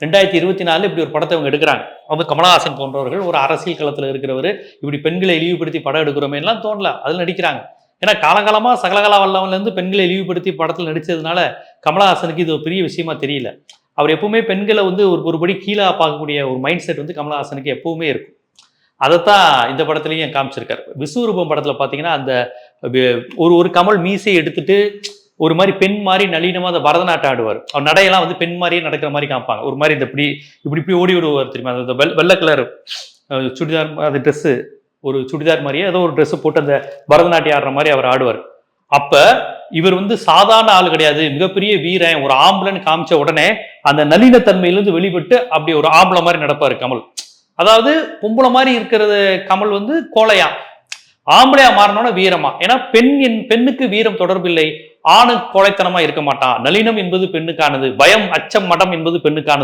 2024 இப்படி ஒரு படத்தை அவங்க எடுக்கிறாங்க. வந்து கமலஹாசன் போன்றவர்கள் ஒரு அரசியல் களத்தில் இருக்கிறவர் இப்படி பெண்களை இழிவுபடுத்தி படம் எடுக்கிறோமே எல்லாம் தோணல, அதில் நடிக்கிறாங்க. ஏன்னா காலகாலமா சகலகலா வல்லவன்ல இருந்து பெண்களை இழிவுபடுத்தி படத்தில் நடிச்சதுனால கமலஹாசனுக்கு இது ஒரு பெரிய விஷயமா தெரியல. அவர் எப்பவுமே பெண்களை வந்து ஒருபடி கீழே பார்க்கக்கூடிய ஒரு மைண்ட் செட் வந்து கமலஹாசனுக்கு எப்பவுமே இருக்கும். அதைத்தான் இந்த படத்துலையும் காமிச்சிருக்காரு. விஸ்வரூபம் படத்தில் பார்த்தீங்கன்னா அந்த ஒரு கமல் மீசையை எடுத்துட்டு ஒரு மாதிரி பெண் மாதிரி நளினமாக அந்த பரதநாட்டம் ஆடுவார். அவர் நடையெல்லாம் வந்து பெண் மாதிரியே நடக்கிற மாதிரி காமிப்பாங்க. ஒரு மாதிரி இந்த இப்படி இப்படி இப்படி ஓடி விடுவார் தெரியுமா, அந்த வெள்ளை கலர் சுடிதார், அந்த ட்ரெஸ்ஸு ஒரு சுடிதார் மாதிரியே ஏதோ ஒரு ட்ரெஸ்ஸு போட்டு அந்த பரதநாட்டியம் ஆடுற மாதிரி அவர் ஆடுவார். அப்ப இவர் வந்து சாதாரண ஆள் கிடையாது, மிகப்பெரிய வீரன், ஒரு ஆம்பளைன்னு காமிச்ச உடனே அந்த நளினத்தன்மையிலிருந்து வெளிப்பட்டு அப்படி ஒரு ஆம்பளை மாதிரி நடப்பாரு கமல். அதாவது பொம்பளை மாதிரி இருக்கிறது கமல் வந்து கோலையா, ஆம்பளையா மாறினோட வீரமா. ஏன்னா பெண்ணுக்கு வீரம் தொடர்பில்லை, ஆணு கோழைத்தனமா இருக்க மாட்டான். நளினம் என்பது பெண்ணுக்கானது, பயம் அச்சம் மடம் என்பது பெண்ணுக்கானது.